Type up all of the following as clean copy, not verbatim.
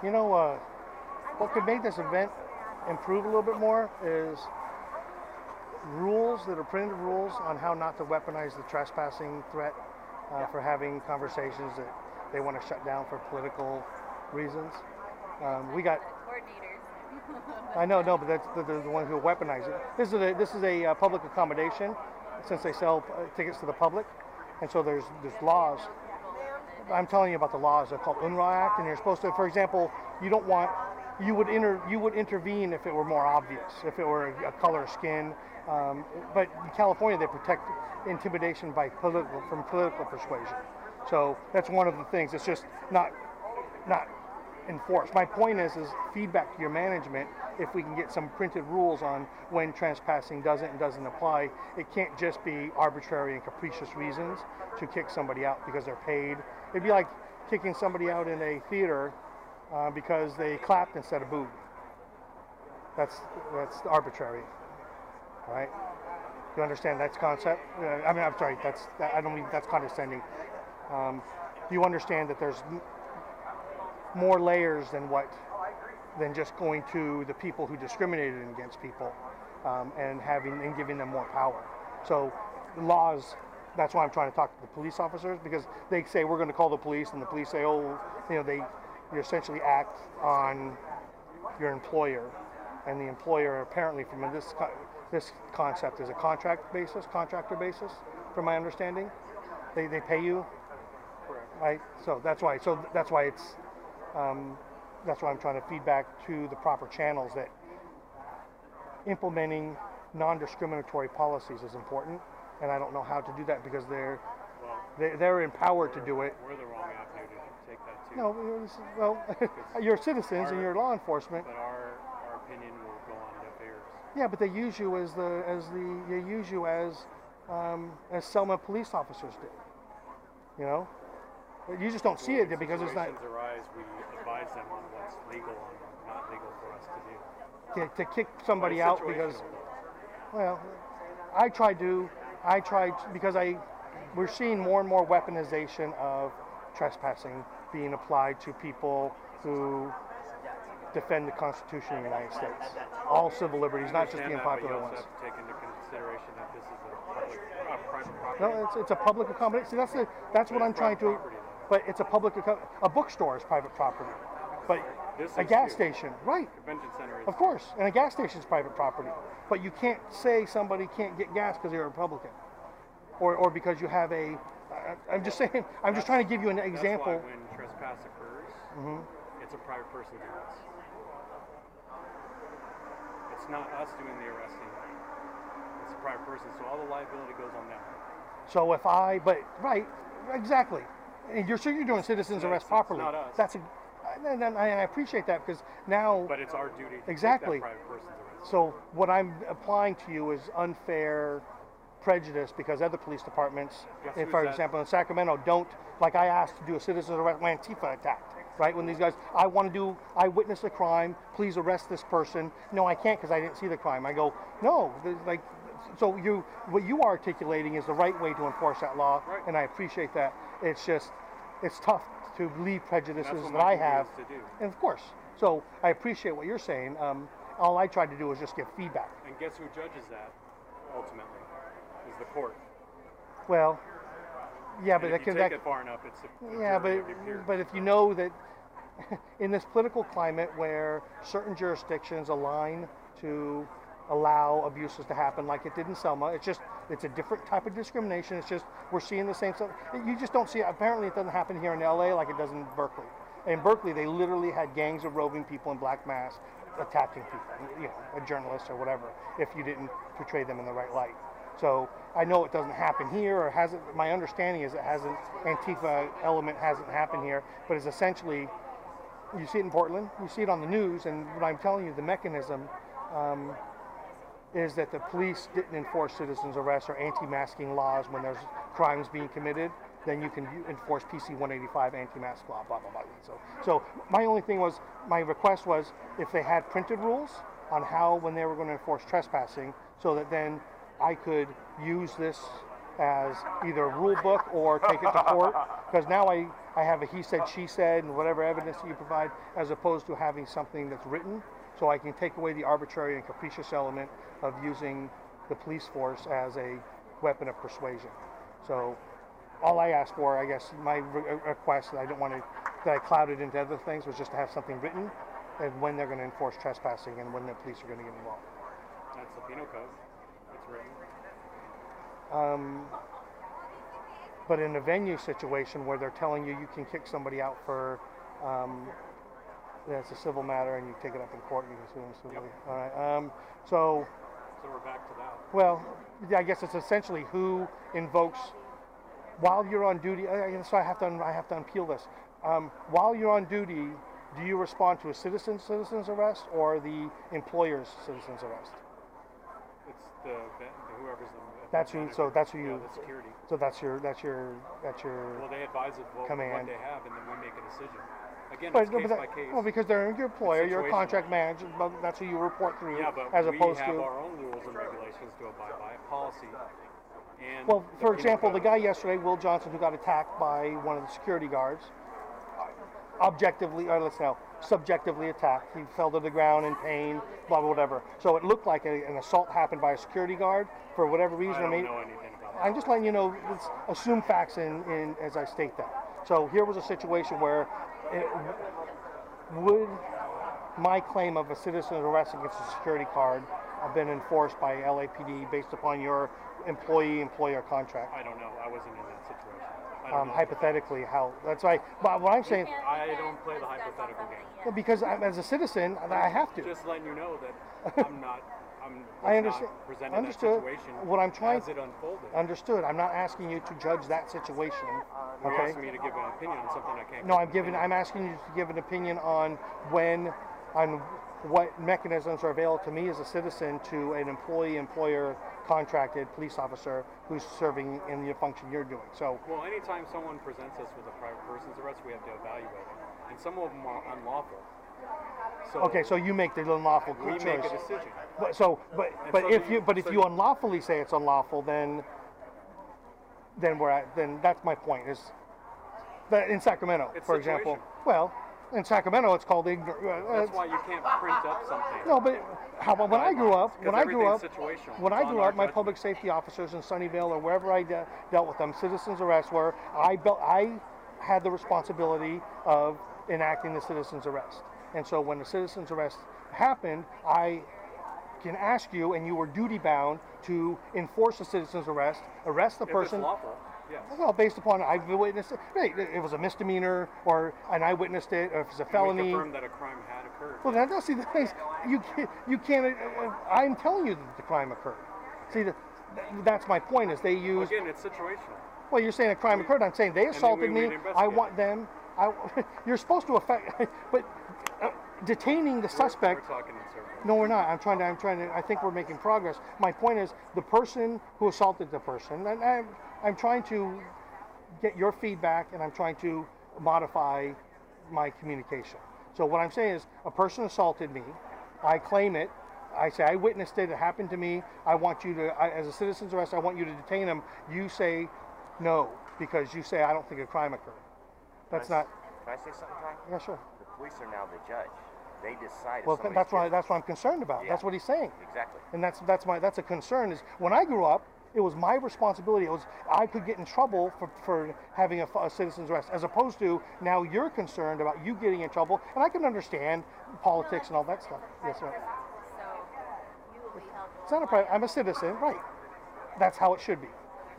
You know, what could make this event improve a little bit more is rules that are printed rules on how not to weaponize the trespassing threat for having conversations that they want to shut down for political reasons. We got coordinators. I know, no, but that's the one who weaponize it. This is a public accommodation since they sell tickets to the public, and so there's laws. I'm telling you about the laws. They're called UNRWA Act, and you're supposed to, for example, you would intervene if it were more obvious, if it were a color of skin. But in California, they protect intimidation from political persuasion. So that's one of the things. It's just not enforced. My point is feedback to your management. If we can get some printed rules on when trespassing doesn't and doesn't apply, it can't just be arbitrary and capricious reasons to kick somebody out because they're paid. It'd be like kicking somebody out in a theater because they clapped instead of booed. That's arbitrary, right? You understand that concept? I'm sorry. I don't mean that's condescending. Do you understand that there's more layers than just going to the people who discriminated against people and giving them more power? So laws. That's why I'm trying to talk to the police officers, because they say we're going to call the police, and the police say, you essentially act on your employer, and the employer apparently from this concept is a contractor basis, from my understanding. They pay you, right? So that's why it's that's why I'm trying to feedback to the proper channels that implementing non-discriminatory policies is important. And I don't know how to do that because they're empowered to do it. We're the wrong avenue to take that to. No, you're citizens and you're law enforcement. But our opinion will go on deaf ears. Yeah, but they use you as Selma police officers do. You know, you just don't see it because it's not. When situations arise, we advise them on what's legal and not legal for us to do. To kick somebody out because, well, I tried because we're seeing more and more weaponization of trespassing being applied to people who defend the Constitution of the United States. All civil liberties, not just the unpopular ones. But you also have to take into consideration that this is a private property. No, it's a public accommodation. See, that's what I'm trying to. But it's a bookstore is private property. But a gas station, right? Convention center is. Of course, and a gas station is private property. But you can't say somebody can't get gas because they're a Republican, or because you have a. I'm just saying. I'm just trying to give you an example. That's why when trespass occurs, it's a private person doing this. It's not us doing the arresting. It's a private person, so all the liability goes on them. So right, exactly. And you're doing citizens arrest properly. It's not us. And I appreciate that because now. But it's our duty to exactly. take that private person's arrest. So what I'm applying to you is unfair prejudice because other police departments, for example, in Sacramento, don't, like I asked to do a citizen's arrest when Antifa attacked, right? When these guys, I witnessed a crime, please arrest this person. No, I can't because I didn't see the crime. I go, no, so what you are articulating is the right way to enforce that law, right. And I appreciate that. It's just, it's tough to leave prejudices that I have. To do. And of course, so I appreciate what you're saying. All I tried to do was just give feedback. And guess who judges that, ultimately, is the court. Well, yeah, but if you take it far enough, it's but if you know that in this political climate where certain jurisdictions align to allow abuses to happen like it did in Selma, it's a different type of discrimination. It's just we're seeing the same stuff. You just don't see it. Apparently, it doesn't happen here in LA like it does in Berkeley. In Berkeley, they literally had gangs of roving people in black masks attacking people, a journalist or whatever, if you didn't portray them in the right light. So I know it doesn't happen here, or hasn't. My understanding is Antifa element hasn't happened here, but it's essentially, you see it in Portland, you see it on the news, and what I'm telling you, the mechanism is that the police didn't enforce citizens' arrest or anti-masking laws when there's crimes being committed. Then you can enforce PC 185 anti-mask law, blah, blah, blah. So my only thing was, my request was, if they had printed rules, on how, when they were going to enforce trespassing, so that then I could use this as either a rule book or take it to court. Because now I have a he said, she said, and whatever evidence that you provide, as opposed to having something that's written, so I can take away the arbitrary and capricious element of using the police force as a weapon of persuasion. So all I asked for, I guess, my request, that I don't want to, that I clouded into other things, was just to have something written, and when they're going to enforce trespassing and when the police are going to get involved. That's the penal code. It's written. But in a venue situation where they're telling you you can kick somebody out for, it's a civil matter and you take it up in court and you can sue them civilly. Yep. All right. So we're back to that. Well, I guess it's essentially who invokes while you're on duty. So I have to unpeel this. While you're on duty, do you respond to a citizen's arrest or the employer's citizen's arrest? It's whoever's the. That's who. So that's who you. Yeah, the security. So that's your. Well, they advise us what they have, and then we make a decision. Again, it's case by case. Well, because they're your employer, you're a contract manager, but that's who you report through. Yeah, but as opposed we have to our own rules and regulations to abide by, policy. And well, for example, the guy yesterday, Will Johnson, who got attacked by one of the security guards, subjectively attacked. He fell to the ground in pain, blah, blah, whatever. So it looked like an assault happened by a security guard for whatever reason. I don't know anything about that. I'm just letting you know, let's assume facts in as I state that. So here was a situation where would my claim of a citizen's arrest against a security guard have been enforced by LAPD based upon your employee-employer contract? I don't know. I wasn't in that situation. Hypothetically, how? That's why. But what I'm saying. I don't play the hypothetical game. Well, because as a citizen, I have to. Just letting you know that I'm not. I understand. Not presenting Understood. that situation what I'm trying. As it unfolded. Understood. I'm not asking you to judge that situation. You're Okay. asking me to give an opinion on something I can't. No, I'm asking you to give an opinion on what mechanisms are available to me as a citizen to an employee-employer contracted police officer who's serving in the function you're doing. So. Well, anytime someone presents us with a private person's arrest, we have to evaluate it, and some of them are unlawful. So okay, so you make the unlawful choice. We make a decision. But if you unlawfully say it's unlawful, then that's my point. Is that in Sacramento, for example? Well, in Sacramento, it's called ignorant. That's why you can't print up something. No, but how about when I grew up? When I grew up, my judgment. Public safety officers in Sunnyvale or wherever I dealt with them, citizens' arrests, where I had the responsibility of enacting the citizen's arrest. And so when the citizen's arrest happened, I can ask you, and you were duty bound to enforce the citizen's arrest the person. If it's lawful, yes. Well, based upon I witnessed it. Right, it was a misdemeanor, and I witnessed it, or if it's a felony. We confirmed that a crime had occurred. Well, that's see the thing. You can't. I'm telling you that the crime occurred. See, that's my point. Is they use. Again, it's situational. Well, you're saying a crime occurred. I'm saying they assaulted me. I want them. You're supposed to affect, but detaining the suspect. We're talking in circles. No, we're not. I'm trying to. I think we're making progress. My point is the person who assaulted the person, and I'm trying to get your feedback, and I'm trying to modify my communication. So what I'm saying is, a person assaulted me. I claim it. I say I witnessed it. It happened to me. I want you to, as a citizen's arrest, I want you to detain him. You say no because you say I don't think a crime occurred. That's not. Can I say something, Ty? Yeah, sure. The police are now the judge. They decide. Well, that's what I'm concerned about. Yeah. That's what he's saying. Exactly. And that's a concern. Is when I grew up, it was my responsibility. I could get in trouble for having a citizen's arrest, as opposed to now you're concerned about you getting in trouble. And I can understand politics and all that stuff. Yes, sir. It's not a private. I'm a citizen, right? That's how it should be.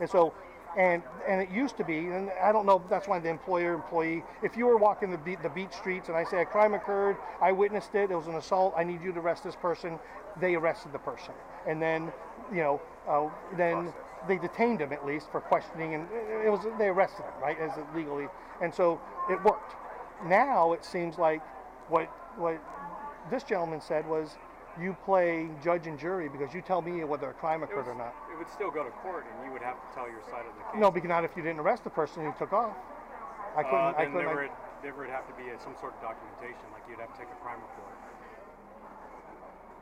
And so. And it used to be, and I don't know, that's why the employee, if you were walking the beach streets and I say a crime occurred, I witnessed it, it was an assault, I need you to arrest this person, they arrested the person. And then, then they detained him at least for questioning, and they arrested him, right, as legally. And so it worked. Now it seems like what this gentleman said was, you play judge and jury because you tell me whether a crime occurred or not. It would still go to court, and you would have to tell your side of the case. No, because not if you didn't arrest the person who took off. There would have to be some sort of documentation, like you'd have to take a crime report.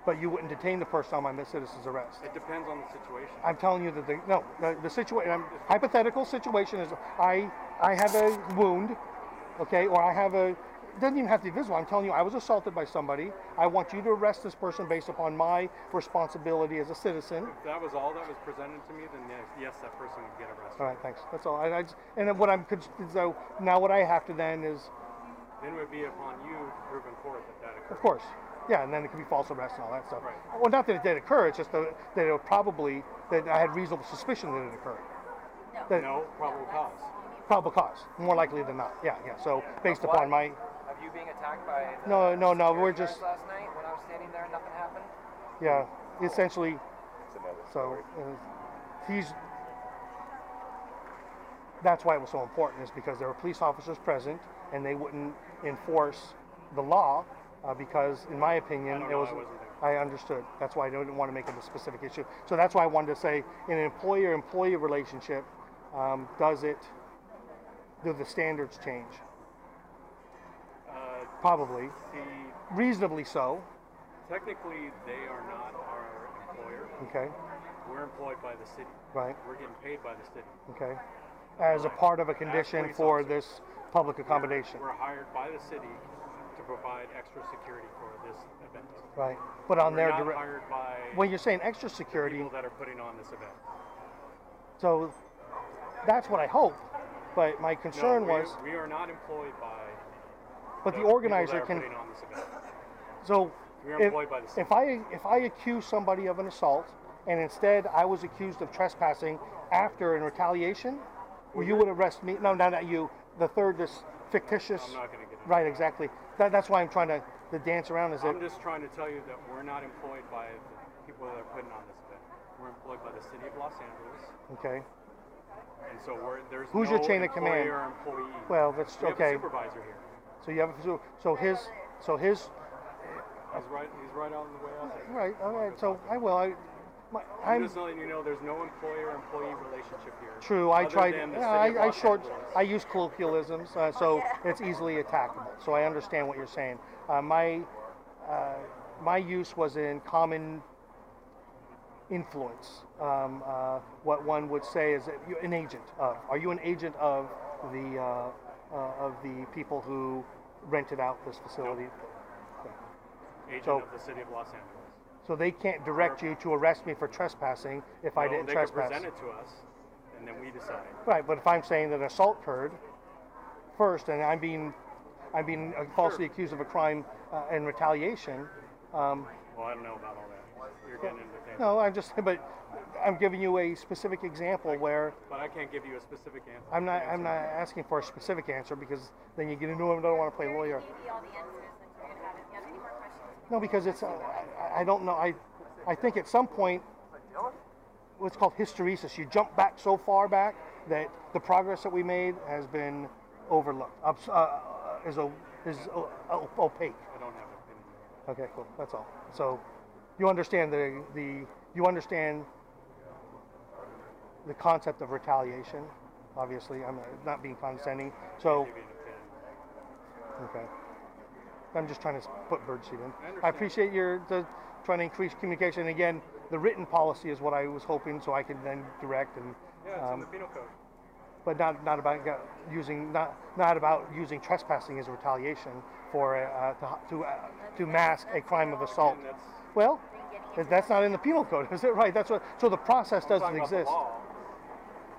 but you wouldn't detain the person on my citizen's arrest. It depends on the situation. I'm telling you that the situation, hypothetical situation is I have a wound, okay, or I have it doesn't even have to be visible. I'm telling you, I was assaulted by somebody. I want you to arrest this person based upon my responsibility as a citizen. If that was all that was presented to me, then yes, that person would get arrested. All right, thanks. That's all. And then so now what I have to then is, Then it would be upon you to prove in court that occurred. of course, yeah, and then it could be false arrest and all that stuff. Right. Well, not that it did occur. It's just that that I had reasonable suspicion that it occurred. No, probable cause. Probable cause, more likely than not. Yeah. So based upon my. Of you being attacked by the No. security We're guards just. last night when I was standing there and nothing happened? Yeah, essentially. It's another So story. That's why it was so important, is because there were police officers present and they wouldn't enforce the law because, in my opinion, I it was. wasn't there. I understood. That's why I didn't want to make it a specific issue. So that's why I wanted to say, in an employer-employee relationship, do the standards change? Probably. Reasonably so. Technically, they are not our employer. Okay. We're employed by the city. Right. We're getting paid by the city. Okay. As a part of a condition police for officers. this public accommodation. We're hired by the city to provide extra security for this event. Right. But on We're their not direct. hired by When you're saying extra security, people that are putting on this event. so that's what I hope. But my concern was. we are not employed by. But the people organizer that are can. putting on this event. So We're employed by the city. if I accuse somebody of an assault and instead I was accused of trespassing after in retaliation, you would arrest me. No, not you. The third, this fictitious. I'm not going to get into Right, exactly. That's why I'm trying to dance around. Is I'm it? just trying to tell you that we're not employed by the people that are putting on this event. We're employed by the city of Los Angeles, Okay. and so there's Who's no your chain of command? employer or employee. Well, that's we have okay. a supervisor here. So you have his. He's right out on the way out there. Right. All right. So I will. I'm just letting you know there's no employer-employee relationship here. True. I other tried. than the Yeah, city of Los Angeles. I use colloquialisms, so it's easily attackable. So I understand what you're saying. My use was in common influence. What one would say is that you're an agent of. Are you an agent of the people who rented out this facility? Agent So- of the city of Los Angeles. So they can't direct you to arrest me for trespassing if I didn't they trespass. could present it to us, and then we decide. Right, but if I'm saying that an assault occurred first, and I'm being falsely accused of a crime in retaliation. Well, I don't know about all that. You're getting into things. No, I'm giving you a specific example where But I can't give you a specific answer. I'm not asking for a specific answer because then you get into it and don't want to play lawyer. Maybe all the answers that you're gonna have. If you have any more questions, No, because it's I don't know. I think at some point what's called hysteresis. You jump back so far back that the progress that we made has been overlooked. Is opaque. I don't have an opinion. Okay, cool. That's all. So you understand you understand the concept of retaliation. Obviously, I'm not being condescending. So Give you an opinion. okay. I'm just trying to put birdseed in. understand. I appreciate your trying to increase communication. Again, the written policy is what I was hoping, so I could then direct and. Yeah, it's in the penal code. But not about using trespassing as a retaliation for to mask a crime of assault. And that's Well, that's not in the penal code, is it? Right. That's what. So the process doesn't talking about the exist. law.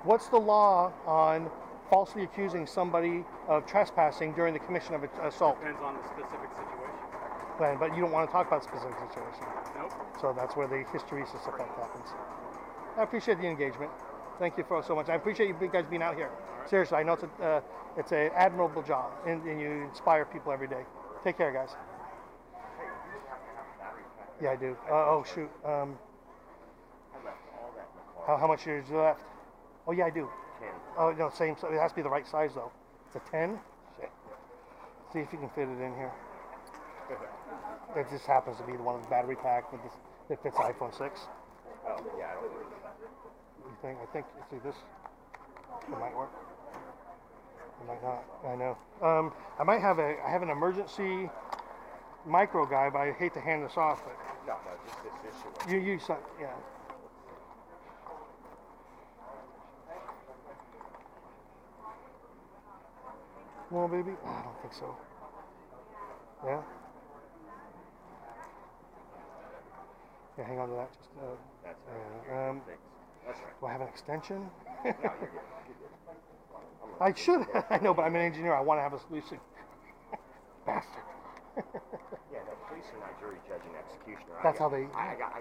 What's the law on falsely accusing somebody of trespassing during the commission of an assault? Depends on the specific situation. But you don't want to talk about the specific situation. Nope. So that's where the hysteresis effect happens. I appreciate the engagement. Thank you so much. I appreciate you guys being out here. Seriously, I know it's an admirable job, and you inspire people every day. Take care, guys. Yeah, I do. Oh, shoot. How much is left? Oh, yeah, I do. 10. Oh, no, same. It has to be the right size, though. It's a 10? Shit. See if you can fit it in here. It just happens to be the one with the battery pack that fits iPhone 6. Oh, yeah, I don't know. I think, see this, it might work. It might not, I know. I have an emergency micro guy, but I hate to hand this off, but No, just this issue. You saw, yeah. Well, baby, I don't think so. Yeah. Yeah, hang on to that. Just That's yeah. Thanks. That's right. Do I have an extension? No, you're good. You're good. I should. I know, but I'm an engineer. I want to have a solution. Bastard. Yeah, no, police are not jury, judge, and executioner. That's how they. I got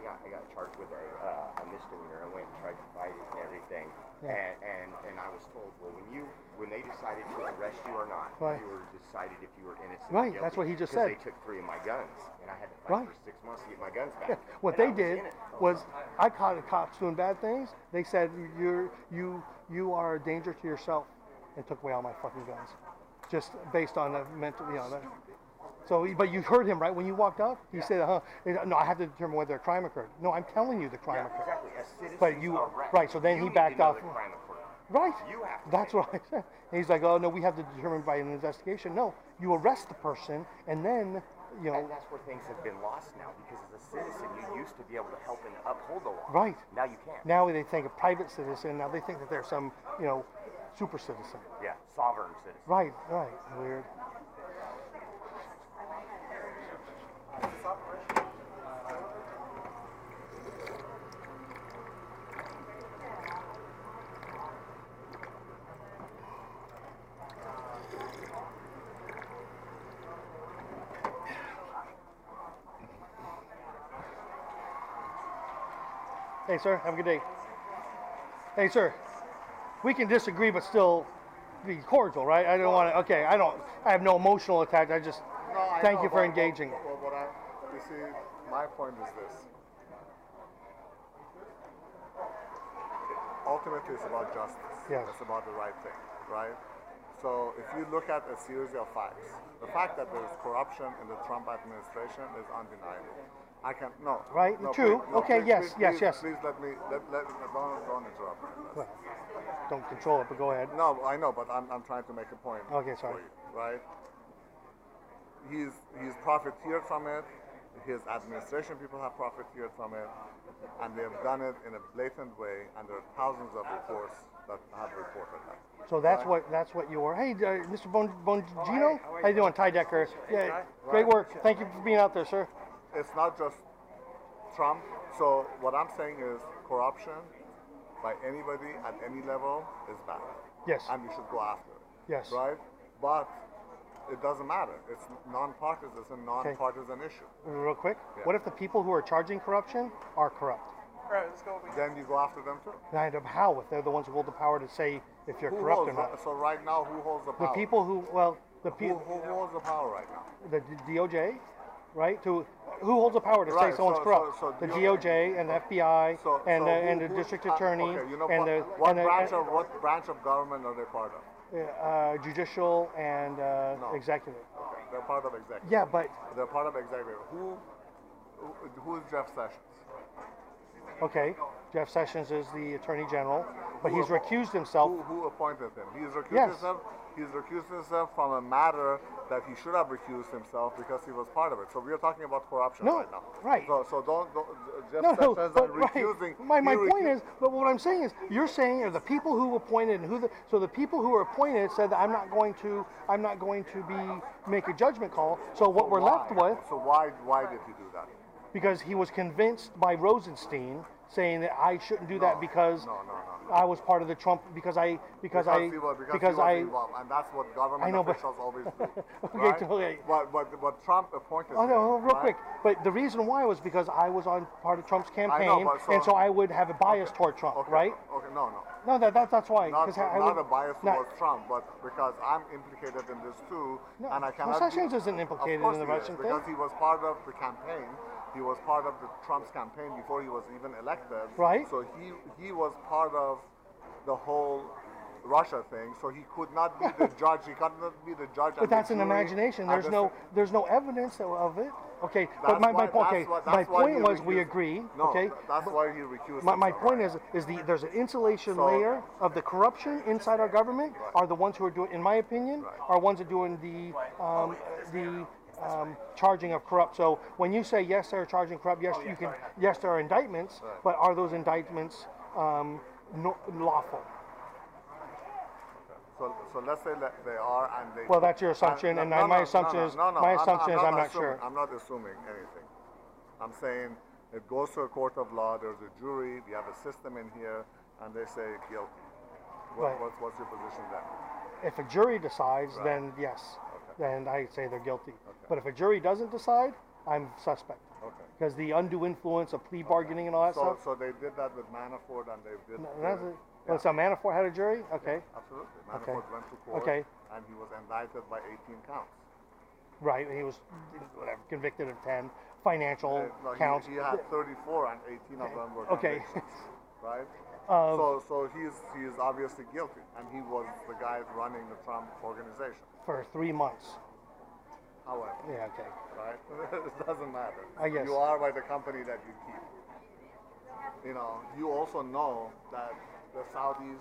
charged with a misdemeanor. I went and tried to fight it and everything, Yeah. and I was told, well, when they decided to arrest you or not, Right. you were decided if you were innocent. Right, or guilty, that's what he just 'cause said. They took 3 of my guns, and I had to fight Right. for 6 months to get my guns back. Yeah. What And I they was did in it. was, I caught the cops doing bad things. They said you are a danger to yourself, and took away all my fucking guns, just based on the mental, So, but you heard him, right? When you walked up, he said, no, I have to determine whether a crime occurred. No, I'm telling you the crime Yeah, occurred. exactly. A citizen's But you, arrest. right, so then You he need backed to know off. the crime occurred. Right. You have to That's say what I said. And he's like, oh, no, we have to determine by an investigation. No, you arrest the person, and then, And that's where things have been lost now, because as a citizen, you used to be able to help and uphold the law. Right. Now you can't. Now they think a private citizen, now they think that they're some, super citizen. Yeah, sovereign citizen. Right. Weird. Hey, sir, have a good day. Hey, sir, we can disagree but still be cordial, right? I don't want to, okay, I have no emotional attack. I just thank you for engaging. Well, you see, my point is this. Ultimately, it's about justice. Yes. It's about the right thing, right? So if you look at a series of facts, the fact that there's corruption in the Trump administration is undeniable. I can no. Right? No, True. please, no, Okay, please, yes. Please let me don't interrupt me. Well, don't control it, but go ahead. No, I know, but I'm trying to make a point. Okay, sorry. For you, right? He's profiteered from it. His administration people have profiteered from it, and they have done it in a blatant way. And there are thousands of reports that have reported that. So that's Right. what you were. Hey, Mr. Bongino, how you doing, Ty Decker? Yeah, great work. Thank you for being out there, sir. It's not just Trump. So what I'm saying is corruption by anybody at any level is bad. Yes. And you should go after it. Yes. Right? But it doesn't matter. It's non-partisan. It's a non-partisan issue. Real quick, Yeah. what if the people who are charging corruption are corrupt? Right, let's go. Then you go after them too. Kind of how, if they're the ones who hold the power to say if you're corrupt or not. So right now, who holds the The power? people who, well, the Who people, holds the power right now? the DOJ, right? Who holds the power to say Right, someone's so- corrupt? so The DOJ DOJ and the FBI and the district attorney Okay, you know, and the what and branch of government are they part of? judicial and No. executive. Okay, they're part of executive. Yeah, but They're part of executive. Who is Jeff Sessions? okay, Jeff Sessions is the attorney general, but he's recused himself. Who appointed him? He's recused Yes. himself. He's recused himself from a matter that he should have recused himself because he was part of it. So we are talking about corruption No, right now. right. So don't Jeff No, Sessions but and recusing. right. My he point recu- is, but what I'm saying is, you're saying are the people who appointed and so the people who were appointed said that I'm not going to make a judgment call. So what we're left with, So why did he do that? because he was convinced by Rosenstein saying that I shouldn't do that because No. I was part of the Trump because he was involved, and that's what government I know, but- officials always do. Okay, right? okay. But Trump appointed. Oh, no, him, real right? quick. But the reason why was because I was on part of Trump's campaign, but and so I would have a bias toward Trump, Okay, right? Okay, no. No, that's why. Not 'cause I not would- a bias not- towards Trump, but because I'm implicated in this too, No, and I well, cannot. Sessions isn't implicated Of course in the he is, Russian because thing. he was part of the campaign. He was part of the Trump's campaign before he was even elected. Right. So he was part of the whole Russia thing. So he could not be the judge. He could not be the judge. But that's an imagination. There's no evidence of it. Okay, but my point was we agree. No, okay, that's why he recused my himself, point right? is there's an insulation So- layer of the corruption inside our government are the ones who are doing, in my opinion, Right. are ones who are doing the charging of corrupt. So when you say yes, they're charging corrupt, yes, you can. Yes, there are indictments, but are those indictments lawful? So let's say that they are, and they. Well, that's your assumption, and my assumption is I'm not sure. I'm not assuming anything. I'm saying it goes to a court of law. There's a jury. We have a system in here, and they say guilty. Right. What's your position then? If a jury decides, Right. then yes, Okay. then I say they're guilty. Okay. But if a jury doesn't decide, I'm suspect. Okay. Because the undue influence of plea bargaining and all that stuff. So they did that with Manafort, and they did. That's it. Well, so Manafort had a jury? Okay. Absolutely. Okay. Manafort went to court, Okay. and he was indicted by 18 counts. Right, and he was whatever, convicted of 10 financial No, counts. he had 34, and 18 of them were Okay. convictions, right? Um, So he's obviously guilty, and he was the guy running the Trump organization. For 3 months. However, Yeah, okay. right? It doesn't matter. I guess. You are by the company that you keep. You know, you also know that the Saudis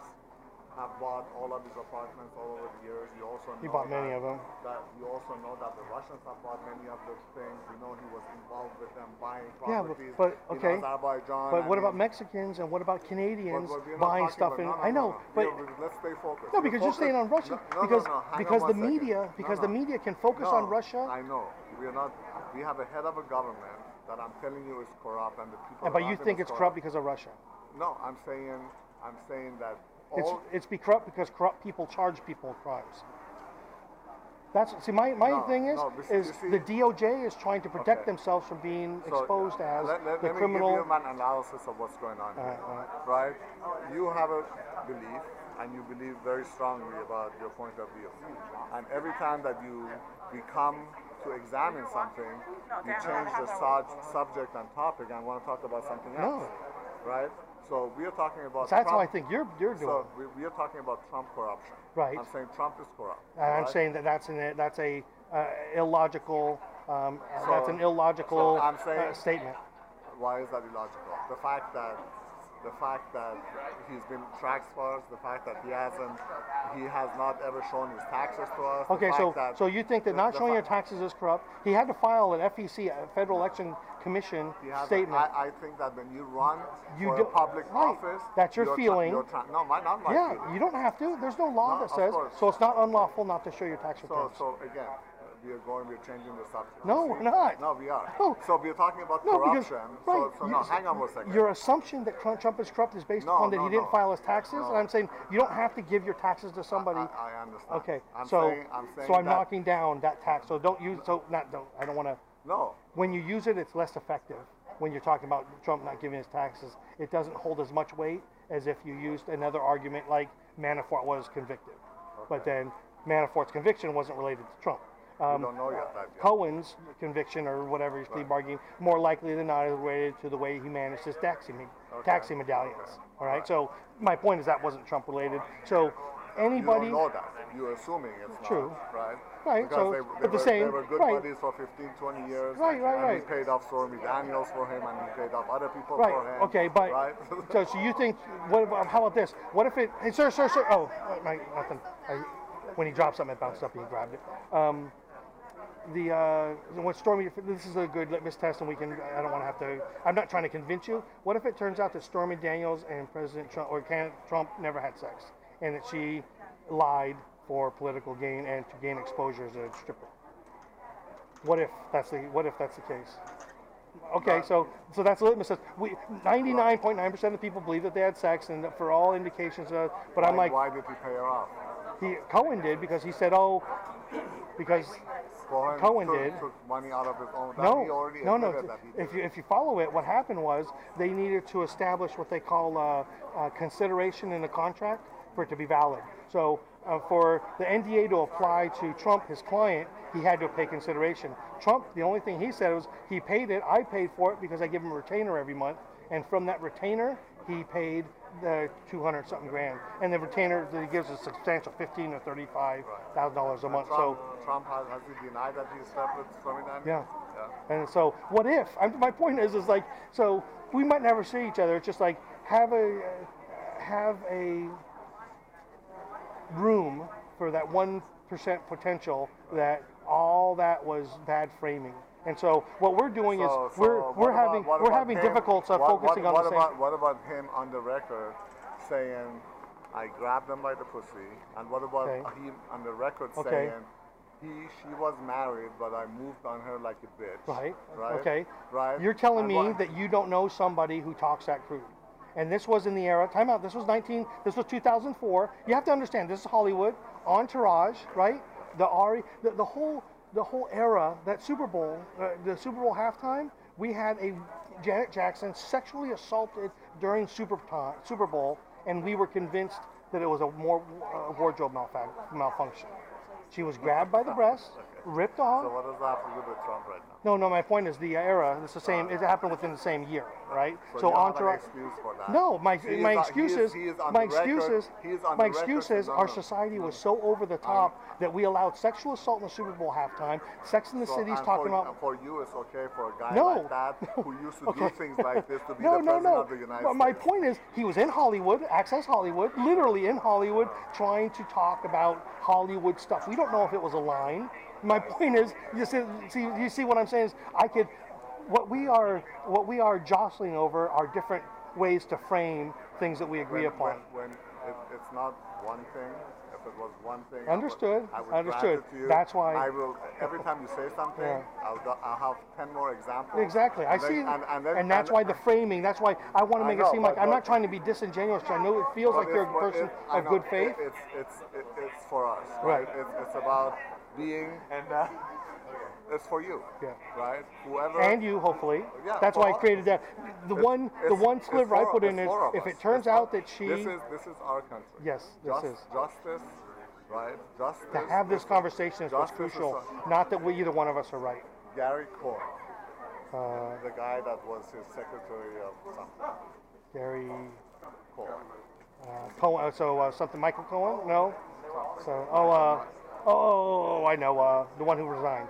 have bought all of these apartments all over the years. You also know He bought many that, of them. That you also know that the Russians have bought many of those things. You know he was involved with them buying Yeah, properties but okay. in Azerbaijan. But what and about Mexicans and what about Canadians but we're not buying talking stuff about- in? no, no, I no, know, no. but Let's stay focused. no, We're because you're staying on Russia. No, because no, hang because on the one second. media because No, the no. media can focus on Russia. I know. We're not. We have a head of a government that I'm telling you is corrupt, and the people. But you around him think is it's corrupt because of Russia. No, I'm saying that all. It's be corrupt because corrupt people charge people with crimes. That's my No, thing is no, but is you see- the DOJ is trying to protect Okay. themselves from being So, exposed as let the me criminal. give you an analysis of what's going on here, right? You have a belief, and you believe very strongly about your point of view. And every time that we come to examine something, you change the subject and topic and want to talk about something else, right? So we are talking about. That's Trump, how I think you're doing. So we are talking about Trump corruption. Right. I'm saying Trump is corrupt. And I'm right? saying that's a illogical. That's an illogical so I'm saying- statement. Why is that illogical? The fact that he's been taxed for us, the fact that he has not ever shown his taxes to us. Okay, the fact that so you think that not showing your taxes is corrupt? He had to file an FEC, a Federal Election Commission he has statement. I think that when you run You for do- a public right. office, That's your feeling. no, not my Yeah, feeling. you don't have to. There's no law No, that of says course. so. It's not unlawful not to show your tax returns. So again, we're changing the subject. No, See? we're not. No, we are. No. So we're talking about No, because corruption. right, So no, hang on one second. Your assumption that Trump is corrupt is based No, upon that no, he didn't no. file his taxes, No. and I'm saying you don't have to give your taxes to somebody. I understand. Okay, I'm so saying I'm that- knocking down that tax. So don't use I don't want to. No. When you use it, it's less effective. When you're talking about Trump not giving his taxes, it doesn't hold as much weight as if you used another argument like Manafort was convicted. But then Manafort's conviction wasn't related to Trump. We don't know yet. Cohen's conviction or whatever his plea bargaining, more likely than not, is related to the way he managed his taxi medallions. All right. So my point is that wasn't Trump related. So anybody. You don't know that. You're assuming it's not. True. Right? Right, Because so, they but the were, same- they were good right. buddies for 15, 20 years. Right, And right. he paid off Stormy Daniels for him, and he paid off other people Right. for him. Okay. But Right? so you think? What about? How about this? What if it? Hey, sir. Oh, nothing. When he dropped something, it bounced up and he grabbed it. What Stormy? This is a good litmus test, and we can. I don't want to have to. I'm not trying to convince you. What if it turns out that Stormy Daniels and President Trump Trump never had sex, and that she lied for political gain and to gain exposure as a stripper? What if that's the case? Okay, so that's a litmus test. 99.9% of people believe that they had sex, and for all indications of. But I'm like, why did he pay her off? Cohen did because he said, because Cohen took money out of his own. He no. admitted that he did. If you follow it, what happened was they needed to establish what they call consideration in the contract for it to be valid. So for the NDA to apply to Trump, his client, he had to pay consideration. Trump, the only thing he said was he paid it. I paid for it because I give him a retainer every month, and from that retainer, he paid the $200-something grand, and the retainer that he gives is substantial, $15,000 or $35,000 a month. Trump has he denied that he slept with Stormy Daniels? Yeah. And so, what if? My point is like, so we might never see each other. It's just like have a room for that 1% potential that all that was bad framing. And so what we're doing is So we're what having about- what we're about having him- difficulty focusing on what the same. about, what about him on the record saying, I grabbed them by the pussy? And what about Okay. him on the record Okay. saying, she was married, but I moved on her like a bitch. Right. Right. Okay. Right. You're telling And me what- that you don't know somebody who talks that crude. And this was in the era. Time out. This was 2004. You have to understand. This is Hollywood. Entourage. Right. The Ari. The whole era. That Super Bowl. The Super Bowl halftime. We had a Janet Jackson sexually assaulted during Super Bowl, and we were convinced that it was a wardrobe malfunction. She was grabbed by the breast, ripped off. So what does that have to do with Trump right now? No, my point is the era. It's the same. It happened within the same year, right? So you don't have an Entourage. excuse for that. No, my He is my on- excuses. he is on My the record- excuses. he is on My the record excuses. saying, Our no. society was so over the top that we allowed sexual assault in the Super Bowl halftime. Sex in the So, City's and talking for, about. and for you, it's okay for a guy No. like that who used to do things like this to be No, the no, president no. of the United But my States. point is, he was in Hollywood, Access Hollywood, literally in Hollywood, trying to talk about Hollywood stuff. We don't know if it was a line. My point is, you see what I'm saying is, what we are jostling over are different ways to frame things that we agree upon. When it's not one thing. If it was one thing, Understood. I would Understood. grant it to you. That's why- I will. Every time you say something, Yeah. I'll have 10 more examples. Exactly. I And then- see, then- and that's why the framing. That's why I want to I make know, it seem like but- I'm but- not trying to be disingenuous. I know it feels like But you're a it's- but person I of know, good faith. It's for us, Right. It's about being, and it's for you, Yeah. right? Whoever. And you, hopefully. Yeah, That's why I for- created that. The one It's sliver I for- put in it's is for if us. it turns It's out for- that she This is our country. Yes, this is. Justice, right? Justice. to have this conversation is what's justice crucial. is Not that either one of us are right. Gary Cohn, the guy that was his secretary of something. Gary Cohn. Cohen. So something Michael Cohen? No. So I know the one who resigned.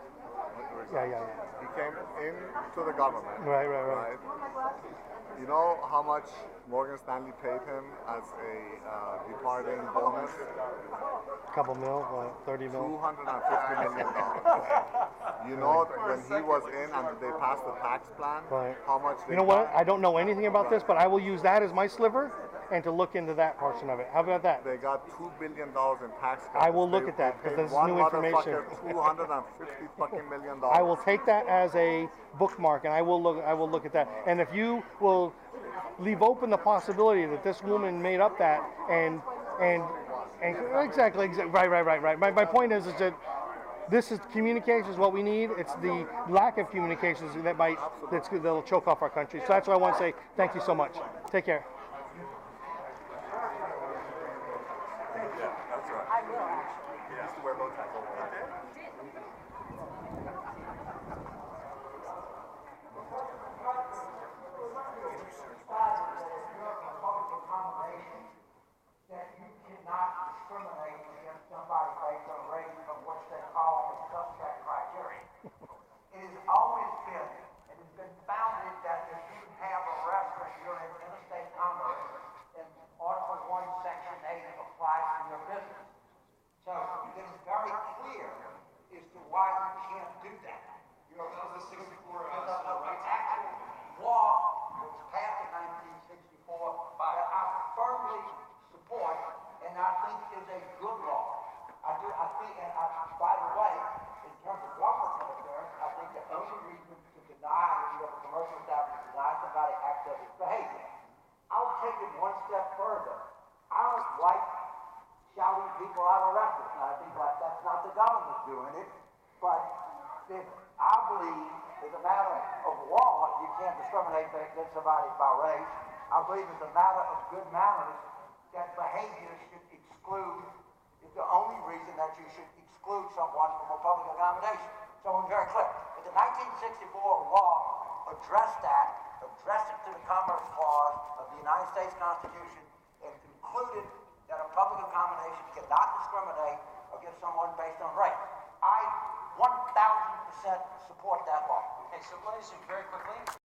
Yeah. He came into the government. Right. You know how much Morgan Stanley paid him as a departing bonus? Couple mil, 30 mil. $250 million. You know that when he was in and they passed the tax plan, Right. how much they You know what? got? I don't know anything about this, but I will use that as my sliver and to look into that portion of it. How about that? They got $2 billion in tax cuts. I will look at that, They because paid this is one new information. motherfucker $250 fucking million. I will take that as a bookmark, and I will look at that. And if you will leave open the possibility that this woman made up that and exactly right. My point is that this is communication is what we need. It's the lack of communications that'll choke off our country. So that's why I want to say thank you so much. Take care. That's right. I will actually. He used to wear bow ties all the time. That you cannot discriminate against somebody based on race of what they call the suspect criteria. It has always been, and it's been founded that if you have a restaurant, you're in interstate commerce, then Article 1, Section 8 applies to your business. So it is very clear as to why you can't do that. You know, the actual law that was passed in 1964 that I firmly support and I think is a good law. I think, by the way, in terms of government interference, I think the only reason to deny, if you have a commercial establishment, deny somebody access is behavior. I'll take it one step further. I don't like shouting people out of restaurants. And I think that's not the government doing it, but if I believe as a matter of law, you can't discriminate against somebody by race. I believe it's a matter of good manners that behavior should exclude, is the only reason that you should exclude someone from a public accommodation. So I'm very clear. If the 1964 law addressed it to the Commerce Clause of the United States Constitution and concluded that a public accommodation cannot discriminate against someone based on race. I 1,000% support that law. Okay, so let me just very quickly.